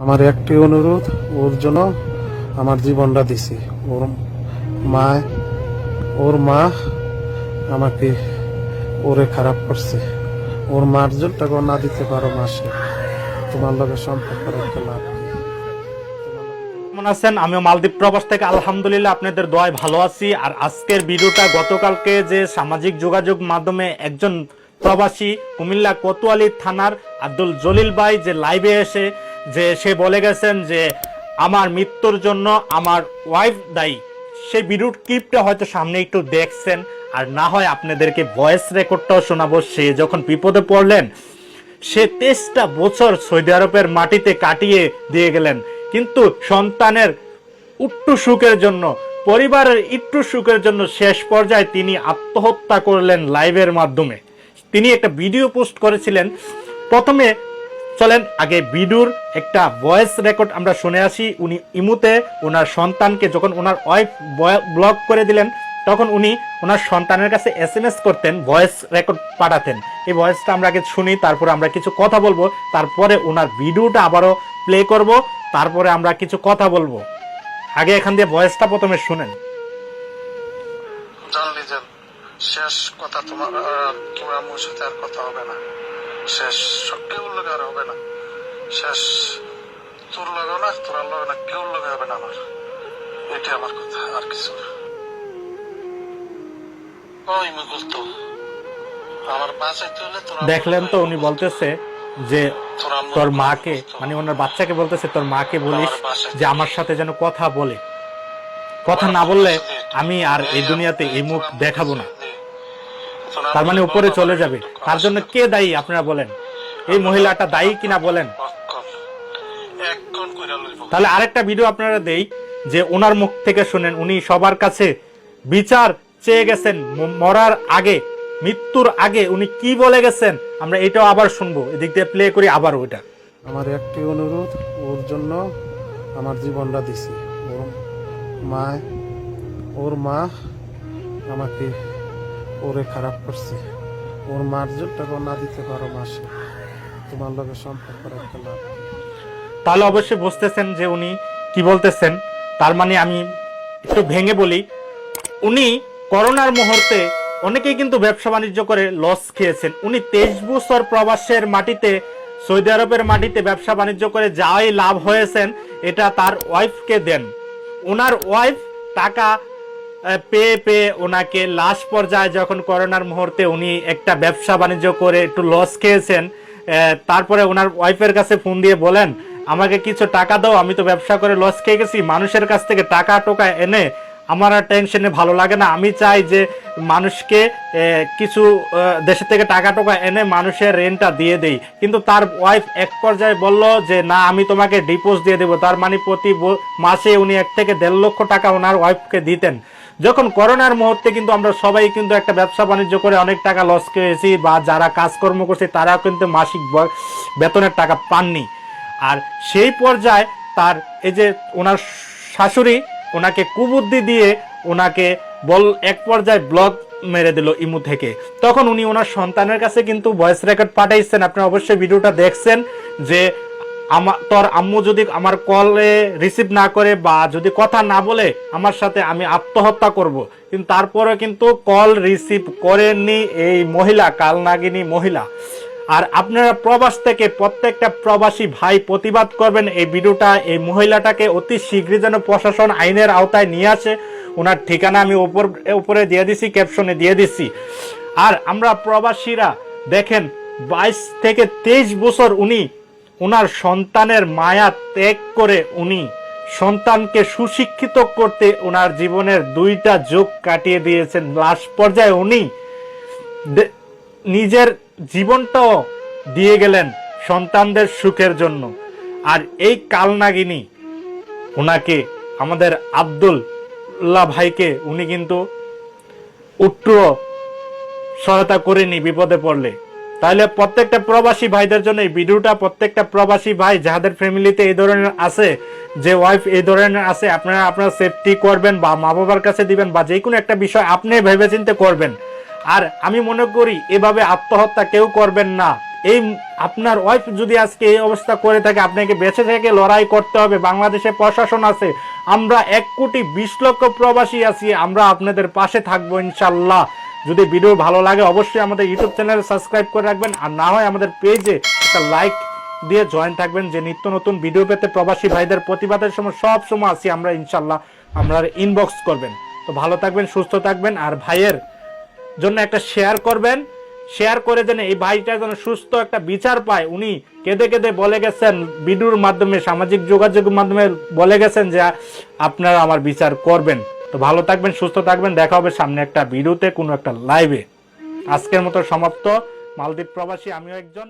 আমার একটি অনুরোধ, ওর জন্য আমার জীবনটা দিছি। মা ওর মা আমাকে ওরে খারাপ করছে। ওর মার জন্য না দিতে পারো মাসে, তোমার লগে সম্পর্ক রাখতে লাভ কি? কেমন আছেন? আমিও মালদ্বীপ প্রবাস থেকে আলহামদুলিল্লাহ আপনাদের দোয়ায় ভালো আছি। আর আজকের ভিডিওটা গতকালকে যে সামাজিক যোগাযোগ মাধ্যমে একজন প্রবাসী কুমিল্লা কোতোয়ালি থানার আব্দুল জলিল ভাই যে লাইভে এসে যে সে বলে গেছেন যে আমার মৃত্যুর জন্য আমার ওয়াইফ দায়ী, সেই ভিডিওর ক্লিপটা হয়তো সামনে একটু দেখছেন, আর না হয় আপনাদেরকে ভয়েস রেকর্ডটাও শোনাবো। সে যখন বিপদে পড়লেন, সে 23টা বছর সৌদি আরবের মাটিতে কাটিয়ে দিয়ে গেলেন, কিন্তু সন্তানের একটু সুখের জন্য, পরিবারের একটু সুখের জন্য শেষ পর্যায়ে তিনি আত্মহত্যা করলেন লাইভের মাধ্যমে। তিনি একটা ভিডিও পোস্ট করেছিলেন। প্রথমে চলেন আগে ভিডিওর একটা ভয়েস রেকর্ড আমরা শুনে আসি। উনি ইমুতে ওনার সন্তানকে যখন ওনার ওয়াইফ ব্লক করে দিলেন, তখন উনি ওনার সন্তানের কাছে SMS করতেন, ভয়েস রেকর্ড পাঠাতেন। এই ভয়েসটা আমরা আগে শুনি, তারপরে আমরা কিছু কথা বলবো, তারপরে ওনার ভিডিওটা আবারও প্লে করব, তারপরে আমরা কিছু কথা বলবো। আগে এখান দিয়ে ভয়েসটা প্রথমে শুনেন। জানলি যে শেষ কথা তোমার আমার সাথে আর কথা হবে না, শেষ কেউ লগে আর হবে না, শেষ তোর লগে না, তোর লগে না, কেউ লগে হবে না আমার। এটাই আমার কথা, আর কিছু না। ওই মুকুল তো আমার বাঁচাইতে হলে দেখলেন তো, উনি বলতেছে যে তোর মাকে, মানে ওনার বাচ্চাকে বলতেছে তোর মাকে বলিস যে আমার সাথে যেন কথা বলে, কথা না বললে আমি আর এই দুনিয়াতে এই মুখ দেখাবো না। তার মানে উপরে চলে যাবে। তার জন্য কে দায়ী আপনারা বলেন? এই মহিলাটা দায়ী কিনা বলেন? তাহলে আরেকটা ভিডিও আপনারা দেই, যে ওনার মুখ থেকে শুনেন। উনি সবার কাছে বিচার চেয়ে গেছেন মরার আগে, মৃত্যুর আগে উনি কি বলে গেছেন, আমরা এটাও আবার শুনবো। এদিক দিয়ে প্লে করি আবার ওইটা। আমার একটি অনুরোধ, ওর জন্য আমার জীবনটা দিছি। ওর মা আমাকে ওরে খারাপ করছে। ওর মার জন্য না দিতে পারো মাসে, তোমার লগে সম্পর্ক রাখতে লাভ কি? তাহলে অবশ্যই বুঝতেছেন যে উনি কি বলতেছেন। তার মানে আমি একটু ভেঙে বলি, উনি করোনার মুহূর্তে অনেকেই কিন্তু ব্যবসা বাণিজ্য করে লস খেয়েছেন। উনি 23 বছর প্রবাসের মাটিতে, সৌদি আরবের মাটিতে ব্যবসা বাণিজ্য করে যাই লাভ হয়েছেন, এটা তার ওয়াইফকে দেন। ওনার ওয়াইফ টাকা পেয়ে পেয়ে ওনাকে লাস্ট পর্যায়ে যখন করোনার মুহূর্তে উনি একটা ব্যবসা বাণিজ্য করে একটু লস খেয়েছেন, তারপরে ওনার ওয়াইফের কাছে ফোন দিয়ে বলেন আমাকে কিছু টাকা দাও, আমি তো ব্যবসা করে লস খেয়ে গেছি, মানুষের কাছ থেকে টাকা টোকা এনে আমার আর টেনশনে ভালো লাগে না, আমি চাই যে মানুষকে কিছু দেশের থেকে টাকা টোকা এনে মানুষের রেন্টটা দিয়ে দেই। কিন্তু তার ওয়াইফ এক পর্যায়ে বলল যে না, আমি তোমাকে ডিপোজিট দিয়ে দেবো। তার মানে প্রতি মাসে উনি 1 থেকে 1.5 লক্ষ টাকা ওনার ওয়াইফকে দিতেন। যখন করোনার মুহূর্তে কিন্তু আমরা সবাই কিন্তু একটা ব্যবসা বাণিজ্য করে অনেক টাকা লস খেয়েছি, বা যারা কাজকর্ম করছে তারাও কিন্তু মাসিক বেতনের টাকা পাননি। আর সেই পর্যায়ে তার এই যে ওনার শাশুড়ি ওনাকে কুবুদ্ধি দিয়ে ওনাকে এক পর্যায়ে ব্লক মেরে দিল ইমু থেকে। তখন উনি ওনার সন্তানের কাছে কিন্তু ভয়েস রেকর্ড পাঠাইছেন। আপনারা অবশ্যই ভিডিওটা দেখছেন যে তোর আম্মু যদি আমার কলে রিসিভ না করে বা যদি কথা না বলে আমার সাথে, আমি আত্মহত্যা করব। কিন্তু তারপরে কিন্তু কল রিসিভ করেননি এই মহিলা, কালনাগিনী মহিলা। আর আপনারা প্রবাস থেকে প্রত্যেকটা প্রবাসী ভাই প্রতিবাদ করবেন এই ভিডিওটা, এই মহিলাটাকে অতি শীঘ্রই যেন প্রশাসন আইনের আওতায় নিয়ে আসে। ওনার ঠিকানা আমি উপরে দিয়ে দিছি, ক্যাপশনে দিয়ে দিছি। আর আমরা প্রবাসীরা দেখেন 22 থেকে 23 বছর উনি ওনার সন্তানের মায়া ত্যাগ করে উনি সন্তানকে সুশিক্ষিত করতে ওনার জীবনের 2টা যুগ কাটিয়ে দিয়েছেন। লাস্ট পর্যায়ে উনি নিজের জীবনটাও দিয়ে গেলেন সন্তানদের সুখের জন্য। আর এই কালনাগিনী ওনাকে, আমাদের আব্দুল্লাহ ভাইকে উনি কিন্তু একটু সহায়তা করেনি বিপদে পড়লে। তাহলে প্রত্যেকটা প্রবাসী ভাইদের জন্য এই ভিডিওটা, প্রত্যেকটা প্রবাসী ভাই যাদের ফ্যামিলিতে এই ধরনের আছে, যে ওয়াইফ এই ধরনের আছে, আপনারা সেফটি করবেন বা মা বাবার কাছে দিবেন, বা যে কোনো একটা বিষয় আপনি ভেবেচিন্তে করবেন। আর আমি মনে করি এভাবে আত্মহত্যা কেউ করবেন না। এই আপনার ওয়াইফ যদি আজকে এই অবস্থা করে থাকে, আপনাকে বেঁচে থেকে লড়াই করতে হবে। বাংলাদেশে প্রশাসন আছে, আমরা 1,20,00,000 প্রবাসী আছি, আমরা আপনাদের পাশে থাকবো ইনশাল্লাহ। যদি ভিডিও ভালো লাগে অবশ্যই আমাদের ইউটিউব চ্যানেল সাবস্ক্রাইব করে রাখবেন, আর না হয় আমাদের পেজে একটা লাইক দিয়ে জয়েন থাকবেন, যে নিত্য নতুন ভিডিও পেতে প্রবাসী ভাইদের প্রতিবাদের সময় সব সময় আছি আমরা ইনশাল্লাহ, আমরা ইনবক্স করবেন। তো ভালো থাকবেন, সুস্থ থাকবেন, আর ভাইয়ের জন্য একটা শেয়ার করবেন, শেয়ার করে যেন এই ভাইটা যেন সুস্থ একটা বিচার পায়। উনি কেঁদে কেঁদে বলে গেছেন ভিডিওর মাধ্যমে, সামাজিক যোগাযোগের মাধ্যমে বলে গেছেন যে আপনারা আমার বিচার করবেন। তো ভালো থাকবেন, সুস্থ থাকবেন, দেখা হবে সামনে একটা ভিডিওতে, কোনো একটা লাইভে। আজকের মতো সমাপ্ত। মালদ্বীপ প্রবাসী আমিও একজন।